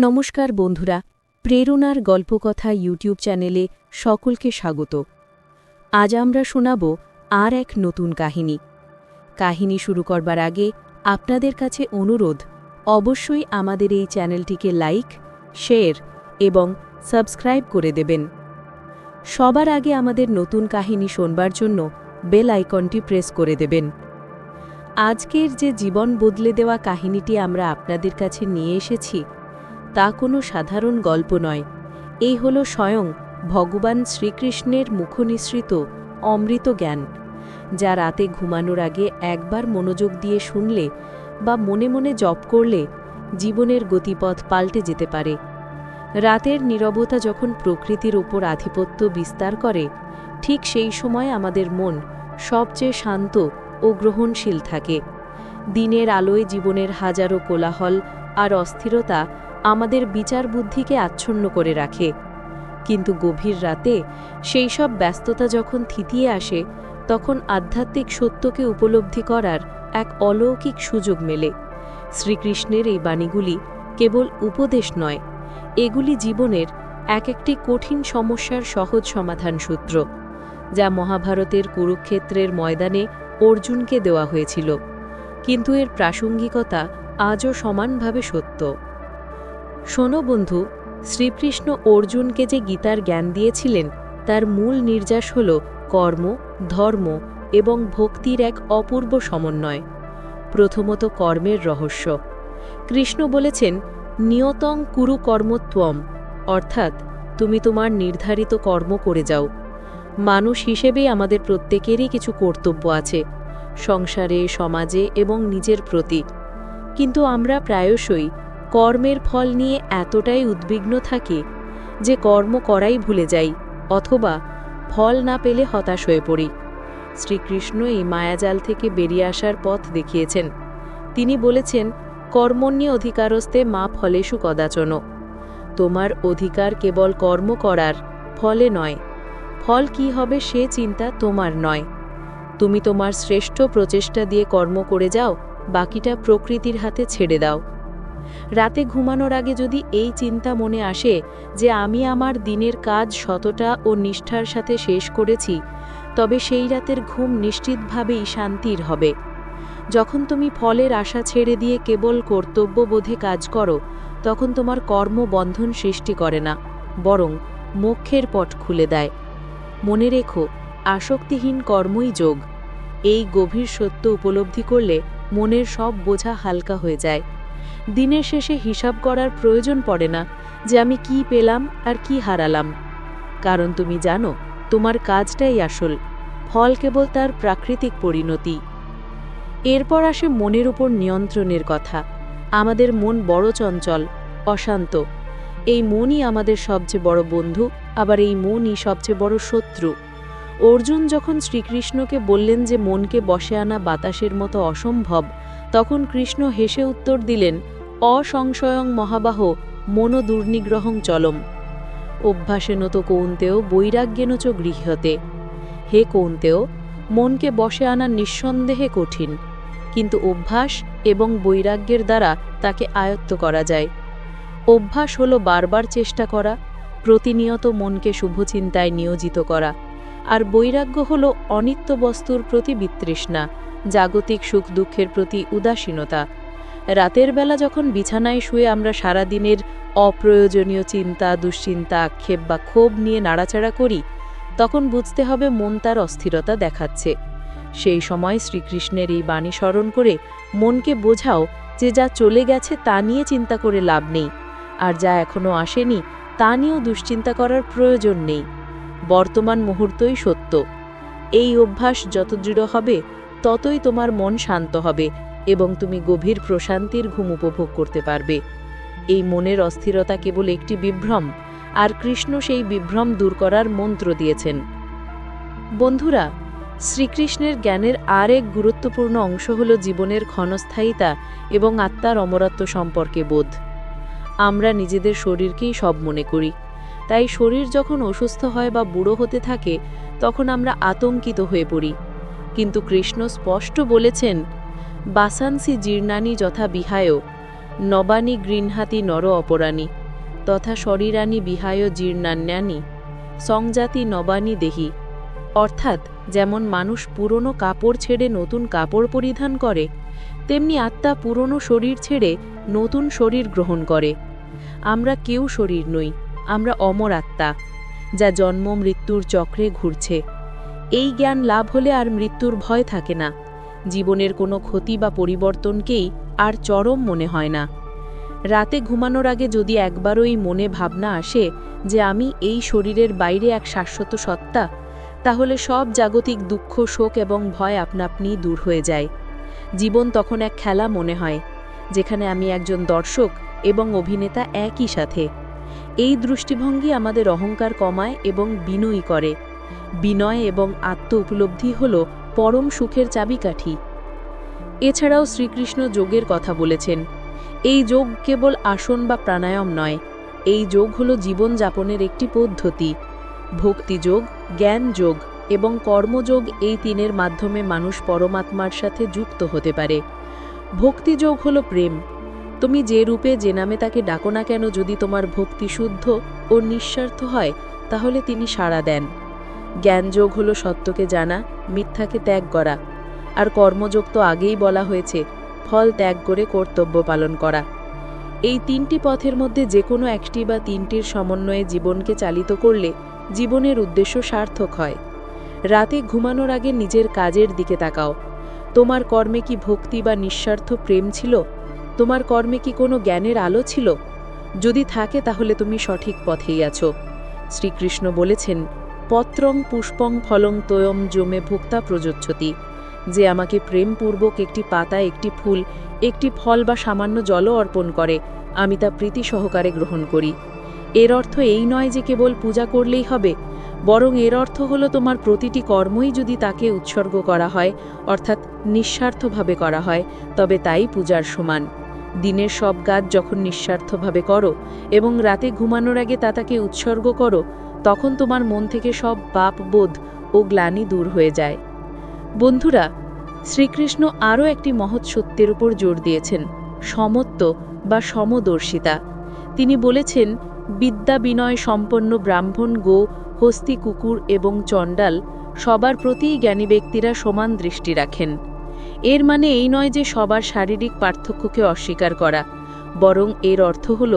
নমস্কার বন্ধুরা, প্রেরণার গল্পকথা ইউটিউব চ্যানেলে সকলকে স্বাগত। আজ আমরা শোনাব আর এক নতুন কাহিনী। কাহিনী শুরু করবার আগে আপনাদের কাছে অনুরোধ, অবশ্যই আমাদের এই চ্যানেলটিকে লাইক, শেয়ার এবং সাবস্ক্রাইব করে দেবেন। সবার আগে আমাদের নতুন কাহিনী শোনবার জন্য বেল আইকনটি প্রেস করে দেবেন। আজকের যে জীবন বদলে দেওয়া কাহিনীটি আমরা আপনাদের কাছে নিয়ে এসেছি, তা কোনো সাধারণ গল্প নয়। এই হল স্বয়ং ভগবান শ্রীকৃষ্ণের মুখনিসৃত অমৃত জ্ঞান, যা রাতে ঘুমানোর আগে একবার মনোযোগ দিয়ে শুনলে বা মনে মনে জপ করলে জীবনের গতিপথ পাল্টে যেতে পারে। রাতের নীরবতা যখন প্রকৃতির ওপর আধিপত্য বিস্তার করে, ঠিক সেই সময় আমাদের মন সবচেয়ে শান্ত ও গ্রহণশীল থাকে। দিনের আলোয় জীবনের হাজারো কোলাহল আর অস্থিরতা আমাদের বিচার বুদ্ধিকে আচ্ছন্ন করে রাখে, কিন্তু গভীর রাতে সেই সব ব্যস্ততা যখন থিতিয়ে আসে, তখন আধ্যাত্মিক সত্যকে উপলব্ধি করার এক অলৌকিক সুযোগ মেলে। শ্রীকৃষ্ণের এই বাণীগুলি কেবল উপদেশ নয়, এগুলি জীবনের একটি কঠিন সমস্যার সহজ সমাধান সূত্র, যা মহাভারতের কুরুক্ষেত্রের ময়দানে অর্জুনকে দেওয়া হয়েছিল, কিন্তু এর প্রাসঙ্গিকতা আজও সমানভাবে সত্য। শোনো বন্ধু, শ্রীকৃষ্ণ অর্জুনকে যে গীতার জ্ঞান দিয়েছিলেন, তার মূল নির্যাস হল কর্ম, ধর্ম এবং ভক্তির এক অপূর্ব সমন্বয়। প্রথমত কর্মের রহস্য। কৃষ্ণ বলেছেন, নিয়তং কুরু কর্মত্বম, অর্থাৎ তুমি তোমার নির্ধারিত কর্ম করে যাও। মানুষ হিসেবেই আমাদের প্রত্যেকেরই কিছু কর্তব্য আছে, সংসারে, সমাজে এবং নিজের প্রতি। কিন্তু আমরা প্রায়শই কর্মের ফল নিয়ে এতটাই উদ্বিগ্ন থাকি যে কর্ম করাই ভুলে যাই, অথবা ফল না পেলে হতাশ হয়ে পড়ি। শ্রীকৃষ্ণ এই মায়াজাল থেকে বেরিয়ে আসার পথ দেখিয়েছেন। তিনি বলেছেন, কর্মণ্যে অধিকারস্তে মা ফলেষু কদাচন। তোমার অধিকার কেবল কর্ম করার, ফলে নয়। ফল কি হবে সে চিন্তা তোমার নয়। তুমি তোমার শ্রেষ্ঠ প্রচেষ্টা দিয়ে কর্ম করে যাও, বাকিটা প্রকৃতির হাতে ছেড়ে দাও। রাতে ঘুমানোর আগে যদি এই চিন্তা মনে আসে যে আমি আমার দিনের কাজ সততা ও নিষ্ঠার সাথে শেষ করেছি, তবে সেই রাতের ঘুম নিশ্চিতভাবেই শান্তির হবে। যখন তুমি ফলের আশা ছেড়ে দিয়ে কেবল কর্তব্যবোধে কাজ করো, তখন তোমার কর্ম বন্ধন সৃষ্টি করে না, বরং মোক্ষের পথ খুলে দেয়। মনে রেখো, আসক্তিহীন কর্মই যোগ। এই গভীর সত্য উপলব্ধি করলে মনের সব বোঝা হালকা হয়ে যায়। দিনের শেষে হিসাব করার প্রয়োজন পড়ে না যে আমি কি পেলাম আর কি হারালাম, কারণ তুমি জানো তোমার কাজটাই আসল, ফল কেবল তার প্রাকৃতিক পরিণতি। এরপর আসে মনের উপর নিয়ন্ত্রণের কথা। আমাদের মন বড় চঞ্চল, অশান্ত। এই মনই আমাদের সবচেয়ে বড় বন্ধু, আবার এই মনই সবচেয়ে বড় শত্রু। অর্জুন যখন শ্রীকৃষ্ণকে বললেন যে মনকে বশে আনা বাতাসের মতো অসম্ভব, তখন কৃষ্ণ হেসে উত্তর দিলেন, অসংশয়ং মহাবাহ মনো দুর্নিগ্রহং চলম। অভ্যাসেন তো কৌন্তেয় বৈরাগ্যেন চ গৃহ্যতে। হে কৌন্তেয়, মনকে বশে আনা নিঃসন্দেহে কঠিন, কিন্তু অভ্যাস এবং বৈরাগ্যের দ্বারা তাকে আয়ত্ত করা যায়। অভ্যাস হল বারবার চেষ্টা করা, প্রতিনিয়ত মনকে শুভচিন্তায় নিয়োজিত করা, আর বৈরাগ্য হল অনিত্য বস্তুর প্রতি বিতৃষ্ণা, জাগতিক সুখ দুঃখের প্রতি উদাসীনতা। রাতের বেলা যখন বিছানায় শুয়ে আমরা সারাদিনের অপ্রয়োজনীয় চিন্তা, দুশ্চিন্তা, আক্ষেপ বা ক্ষোভ নিয়ে নাড়াচাড়া করি, তখন বুঝতে হবে মন তার অস্থিরতা দেখাচ্ছে। সেই সময় শ্রীকৃষ্ণের এই বাণী স্মরণ করে মনকে বোঝাও যে যা চলে গেছে তা নিয়ে চিন্তা করে লাভ নেই, আর যা এখনো আসেনি তা নিয়েও দুশ্চিন্তা করার প্রয়োজন নেই। বর্তমান মুহূর্তই সত্য। এই অভ্যাস যত দৃঢ় হবে, ততই তোমার মন শান্ত হবে এবং তুমি গভীর প্রশান্তির ঘুম উপভোগ করতে পারবে। এই মনের অস্থিরতা কেবল একটি বিভ্রম, আর কৃষ্ণ সেই বিভ্রম দূর করার মন্ত্র দিয়েছেন। বন্ধুরা, শ্রীকৃষ্ণের জ্ঞানের আর এক গুরুত্বপূর্ণ অংশ হল জীবনের ক্ষণস্থায়িতা এবং আত্মার অমরত্ব সম্পর্কে বোধ। আমরা নিজেদের শরীরকেই সব মনে করি, তাই শরীর যখন অসুস্থ হয় বা বুড়ো হতে থাকে, তখন আমরা আতঙ্কিত হয়ে পড়ি। কিন্তু কৃষ্ণ স্পষ্ট বলেছেন, বাসাংসি জীর্ণানি যথা বিহায় নবানী গৃহাতি নর অপরাণী তথা শরীরানি বিহায় জীর্ণান্যানি সংজাতি নবানী দেহি। অর্থাৎ যেমন মানুষ পুরনো কাপড় ছেড়ে নতুন কাপড় পরিধান করে, তেমনি আত্মা পুরনো শরীর ছেড়ে নতুন শরীর গ্রহণ করে। আমরা কেউ শরীর নই, আমরা অমর আত্মা, যা জন্ম মৃত্যুর চক্রে ঘুরছে। এই জ্ঞান লাভ হলে আর মৃত্যুর ভয় থাকে না। জীবনের কোনো ক্ষতি বা পরিবর্তনকেই আর চরম মনে হয় না। রাতে ঘুমানোর আগে যদি একবারও এই মনে ভাবনা আসে যে আমি এই শরীরের বাইরে এক শাশ্বত সত্তা, তাহলে সব জাগতিক দুঃখ, শোক এবং ভয় আপনা আপনি দূর হয়ে যায়। জীবন তখন এক খেলা মনে হয়, যেখানে আমি একজন দর্শক এবং অভিনেতা একই সাথে। এই দৃষ্টিভঙ্গি আমাদের অহংকার কমায় এবং বিনয়ী করে। বিনয় এবং আত্ম উপলব্ধি হল পরম সুখের চাবিকাঠি। এছাড়াও শ্রীকৃষ্ণ যোগের কথা বলেছেন। এই যোগ কেবল আসন বা প্রাণায়াম নয়, এই যোগ হল জীবনযাপনের একটি পদ্ধতি। ভক্তিযোগ, জ্ঞান যোগ এবং কর্মযোগ, এই তিনের মাধ্যমে মানুষ পরমাত্মার সাথে যুক্ত হতে পারে। ভক্তিযোগ হল প্রেম। তুমি যে রূপে যে নামে তাকে ডাকো না কেন, যদি তোমার ভক্তি শুদ্ধ ও নিঃস্বার্থ হয়, তাহলে তিনি সাড়া দেন। জ্ঞানযোগ হল সত্যকে জানা, মিথ্যাকে ত্যাগ করা। আর কর্মযোগ তো আগেই বলা হয়েছে, ফল ত্যাগ করে কর্তব্য পালন করা। এই তিনটি পথের মধ্যে যে কোনো একটি বা তিনটির সমন্বয়ে জীবনকে চালিত করলে জীবনের উদ্দেশ্য সার্থক হয়। রাতে ঘুমানোর আগে নিজের কাজের দিকে তাকাও। তোমার কর্মে কি ভক্তি বা নিঃস্বার্থ প্রেম ছিল? তোমার কর্মে কি কোনো জ্ঞানের আলো ছিল? যদি থাকে, তাহলে তুমি সঠিক পথেই আছো। শ্রীকৃষ্ণ বলেছেন, পত্রং পুষ্পং ফলং তোয়ম জমে ভোক্তা প্রযোজ্যতি। যে আমাকে প্রেমপূর্বক একটি পাতা, একটি ফুল, একটি ফল বা সামান্য জলও অর্পণ করে, আমি তা প্রীতি সহকারে গ্রহণ করি। এর অর্থ এই নয় যে কেবল পূজা করলেই হবে, বরং এর অর্থ হলো তোমার প্রতিটি কর্মই যদি তাকে উৎসর্গ করা হয়, অর্থাৎ নিঃস্বার্থভাবে করা হয়, তবে তাই পূজার সমান। দিনের সব কাজ যখন নিঃস্বার্থভাবে করো এবং রাতে ঘুমানোর আগে তা তাকে উৎসর্গ করো, তখন তোমার মন থেকে সব পাপ বোধ ও গ্লানি দূর হয়ে যায়। বন্ধুরা, শ্রীকৃষ্ণ আরও একটি মহৎ সত্যের উপর জোর দিয়েছেন, সমত্ব বা সমদর্শিতা। তিনি বলেছেন, বিদ্যা বিনয় সম্পন্ন ব্রাহ্মণ, গো, হস্তি, কুকুর এবং চণ্ডাল সবার প্রতিই জ্ঞানী ব্যক্তিরা সমান দৃষ্টি রাখেন। এর মানে এই নয় যে সবার শারীরিক পার্থক্যকে অস্বীকার করা, বরং এর অর্থ হল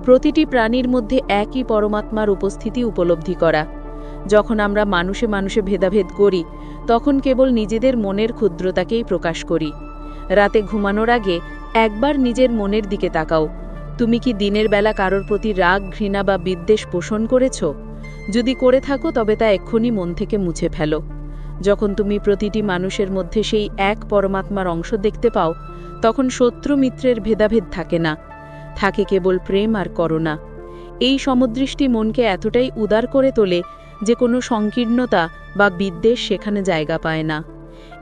প্রতিটি প্রাণীর মধ্যে একই পরমাত্মার উপস্থিতি উপলব্ধি করা। যখন আমরা মানুষে মানুষে ভেদাভেদ করি, তখন কেবল নিজেদের মনের ক্ষুদ্রতাকেই প্রকাশ করি। রাতে ঘুমানোর আগে একবার নিজের মনের দিকে তাকাও। তুমি কি দিনের বেলা কারোর প্রতি রাগ, ঘৃণা বা বিদ্বেষ পোষণ করেছ? যদি করে থাকো, তবে তা এক্ষুনি মন থেকে মুছে ফেলো। যখন তুমি প্রতিটি মানুষের মধ্যে সেই এক পরমাত্মার অংশ দেখতে পাও, তখন শত্রু মিত্রের ভেদাভেদ থাকে না, থাকে কেবল প্রেম আর করুণা। এই সমদৃষ্টি মনকে এতটাই উদার করে তোলে যে কোনো সংকীর্ণতা বা বিদ্বেষ সেখানে জায়গা পায় না।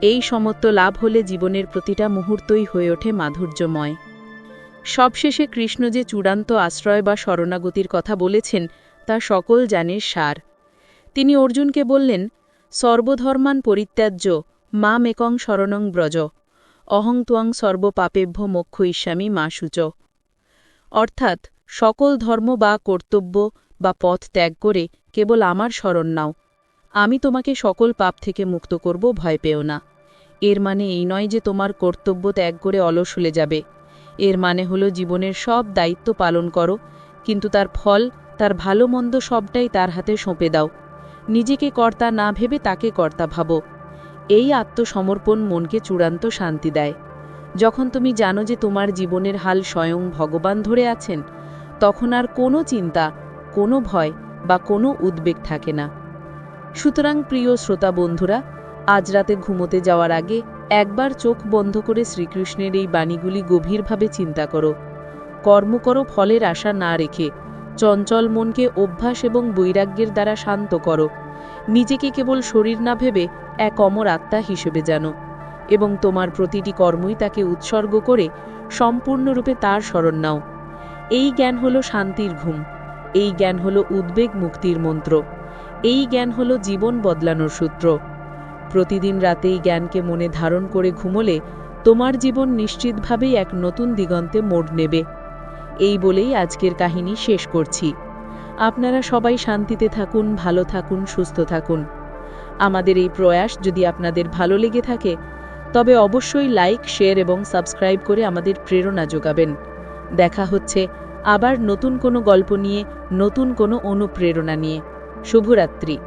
এই সমত্ব লাভ হলে জীবনের প্রতিটা মুহূর্তই হয়ে ওঠে মাধুর্যময়। সবশেষে কৃষ্ণ যে চূড়ান্ত আশ্রয় বা শরণাগতির কথা বলেছেন, তা সকল জ্ঞানের সার। তিনি অর্জুনকে বললেন, সর্বধর্মান পরিত্যাজ্য মামেকং শরণং ব্রজ, অহং ত্বং সর্বপাপেভ্য মোক্ষয়িষ্যামি মা শুচ। অর্থাৎ সকল ধর্ম বা কর্তব্য বা পথ ত্যাগ করে কেবল আমার শরণ নাও, আমি তোমাকে সকল পাপ থেকে মুক্ত করব, ভয় পেও না। এর মানে এই নয় যে তোমার কর্তব্য ত্যাগ করে অলস হলে যাবে। এর মানে হলো জীবনের সব দায়িত্ব পালন করো, কিন্তু তার ফল, তার ভালো মন্দ সবটাই তার হাতে সঁপে দাও। নিজেকে কর্তা না ভেবে তাকে কর্তা ভাবো। এই আত্মসমর্পণ মনকে চূড়ান্ত শান্তি দেয়। যখন তুমি জানো যে তোমার জীবনের হাল স্বয়ং ভগবান ধরে আছেন, তখন আর কোনো চিন্তা, কোনো ভয় বা কোনো উদ্বেগ থাকে না। সুতরাং প্রিয় শ্রোতা বন্ধুরা, আজ রাতে ঘুমোতে যাওয়ার আগে একবার চোখ বন্ধ করে শ্রীকৃষ্ণের এই বাণীগুলি গভীরভাবে চিন্তা করো। কর্ম করো ফলের আশা না রেখে, চঞ্চল মনকে অভ্যাস এবং বৈরাগ্যের দ্বারা শান্ত করো। নিজেকে কেবল শরীর না ভেবে এক অমর আত্মা হিসেবে জানো, এবং তোমার প্রতিটি কর্মই তাকে উৎসর্গ করে সম্পূর্ণরূপে তার শরণ নাও। এই জ্ঞান হলো শান্তির ঘুম, এই জ্ঞান হলো উদ্বেগ মুক্তির মন্ত্র, এই জ্ঞান হলো জীবন বদলানোর সূত্র। প্রতিদিন রাতে এই জ্ঞানকে মনে ধারণ করে ঘুমোলে তোমার জীবন নিশ্চিতভাবেই এক নতুন দিগন্তে মোড় নেবে। এই বলেই আজকের কাহিনী শেষ করছি। আপনারা সবাই শান্তিতে থাকুন, ভালো থাকুন, সুস্থ থাকুন। আমাদের এই প্রয়াস যদি আপনাদের ভালো লেগে থাকে তবে অবশ্যই লাইক, শেয়ার এবং সাবস্ক্রাইব করে আমাদের প্রেরণা যোগাবেন। দেখা হচ্ছে আবার নতুন কোনো গল্প নিয়ে, নতুন কোনো অনুপ্রেরণা নিয়ে। শুভরাত্রি।